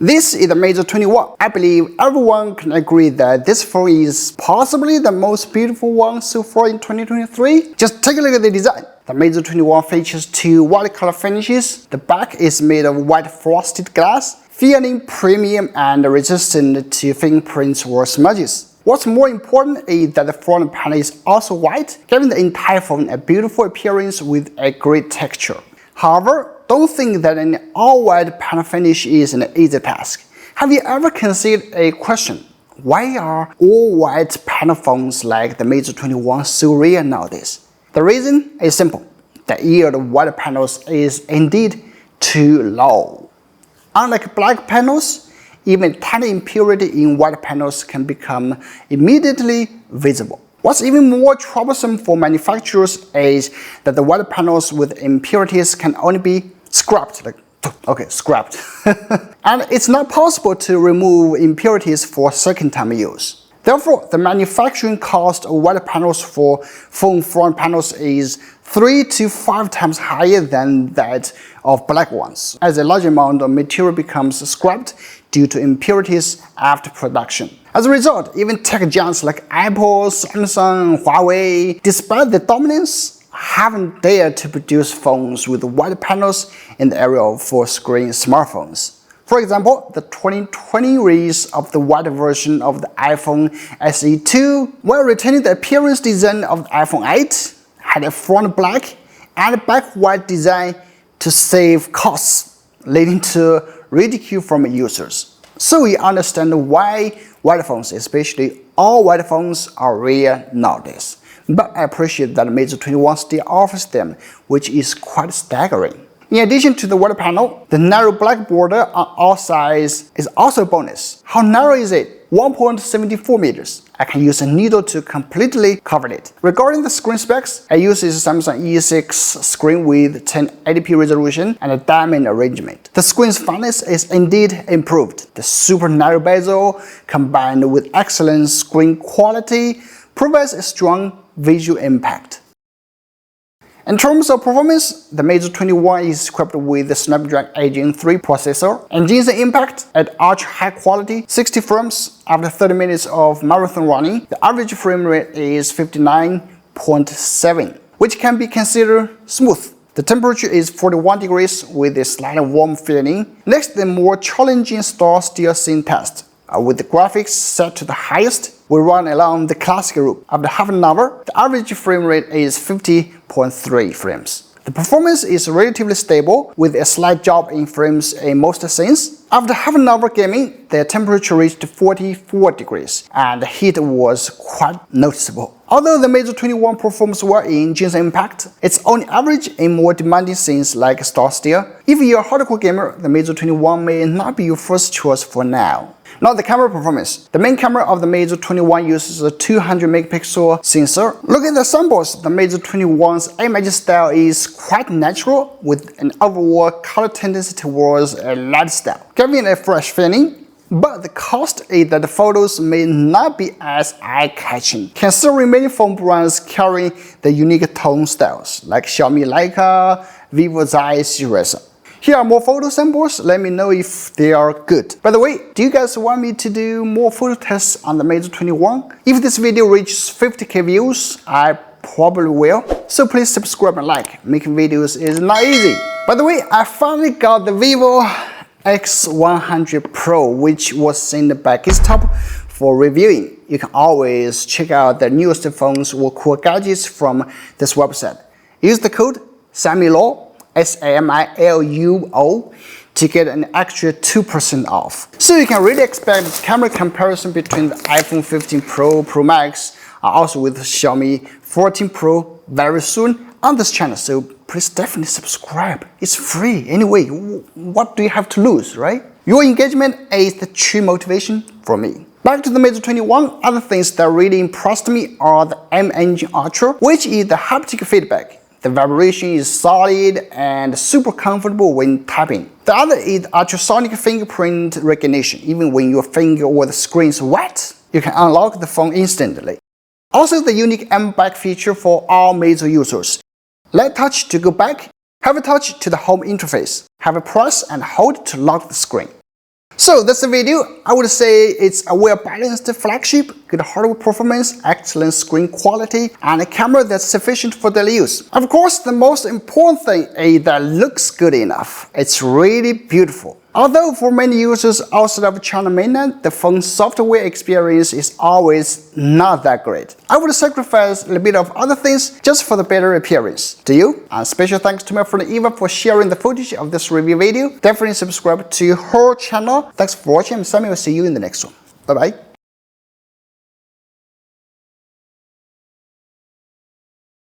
This is the Meizu 21. I believe everyone can agree that this phone is possibly the most beautiful one so far in 2023. Just take a look at the design. The Meizu 21 features two watercolor finishes. The back is made of white frosted glass, feeling premium and resistant to fingerprints or smudges. What's more important is that the front panel is also white, giving the entire phone a beautiful appearance with a great texture. However, don't think that an all-white panel finish is an easy task. Have you ever considered a question? Why are all-white panel phones like the Meizu 21 so rare nowadays? The reason is simple. The yield of white panels is indeed too low. Unlike black panels, even tiny impurity in white panels can become immediately visible. What's even more troublesome for manufacturers is that the white panels with impurities can only be scrapped, scrapped. And it's not possible to remove impurities for second-time use. Therefore, the manufacturing cost of white panels for phone front panels is 3 to 5 times higher than that of black ones, as a large amount of material becomes scrapped due to impurities after production. As a result, even tech giants like Apple, Samsung, Huawei, despite their dominance, haven't dared to produce phones with white panels in the area of full-screen smartphones. For example, the 2020 release of the white version of the iPhone SE2, while retaining the appearance design of the iPhone 8, had a front black and back white design to save costs, leading to ridicule from users. So we understand why white phones, especially all white phones, are rare nowadays. But I appreciate that Meizu 21 still offers them, which is quite staggering. In addition to the white panel, the narrow black border on all sides is also a bonus. How narrow is it? 1.74 meters. I can use a needle to completely cover it. Regarding the screen specs, I use a Samsung E6 screen with 1080p resolution and a diamond arrangement. The screen's fineness is indeed improved. The super narrow bezel, combined with excellent screen quality, provides a strong visual impact. In terms of performance, the Meizu 21 is equipped with the Snapdragon 8 Gen 3 processor and gains the impact at ultra high quality, 60 frames after 30 minutes of marathon running. The average frame rate is 59.7, which can be considered smooth. The temperature is 41 degrees with a slightly warm feeling. Next, the more challenging star steel scene test. With the graphics set to the highest, we run along the classic route. After half an hour, the average frame rate is 50.3 frames. The performance is relatively stable, with a slight drop in frames in most scenes. After half an hour gaming, the temperature reached 44 degrees, and the heat was quite noticeable. Although the Meizu 21 performs well in Genshin Impact, it's only average in more demanding scenes like Star Steel. If you're a hardcore gamer, the Meizu 21 may not be your first choice for now. Now the camera performance. The main camera of the Meizu 21 uses a 200 megapixel sensor. Looking at the samples, the Meizu 21's image style is quite natural, with an overall color tendency towards a light style, giving a fresh feeling. But the cost is that the photos may not be as eye-catching, considering many phone brands carry the unique tone styles, like Xiaomi Leica, Vivo Xi series. Here are more photo samples. Let me know if they are good. By the way, do you guys want me to do more photo tests on the Meizu 21? If this video reaches 50k views, I probably will. So please subscribe and like. Making videos is not easy. By the way, I finally got the Vivo X100 Pro, which was sent by GameStop for reviewing. You can always check out the newest phones or cool gadgets from this website. Use the code SAMILUO, SAMILUO, to get an extra 2% off. So you can really expect camera comparison between the iPhone 15 Pro, Pro Max, and also with Xiaomi 14 Pro very soon on this channel. So please definitely subscribe. It's free. Anyway, what do you have to lose, right? Your engagement is the true motivation for me. Back to the Meizu 21, other things that really impressed me are the M Engine Ultra, which is the haptic feedback. The vibration is solid and super comfortable when typing. The other is ultrasonic fingerprint recognition. Even when your finger or the screen is wet, you can unlock the phone instantly. Also, the unique M back feature for all Meizu users. Let touch to go back, have a touch to the home interface, have a press and hold to lock the screen. So that's the video. I would say it's a well-balanced flagship, good hardware performance, excellent screen quality, and a camera that's sufficient for daily use. Of course, the most important thing is that it looks good enough. It's really beautiful. Although for many users outside of China mainland, the phone software experience is always not that great. I would sacrifice a little bit of other things just for the better appearance. Do you? And special thanks to my friend Eva for sharing the footage of this review video. Definitely subscribe to her channel. Thanks for watching. I'm Sami. I'll see you in the next one. Bye bye.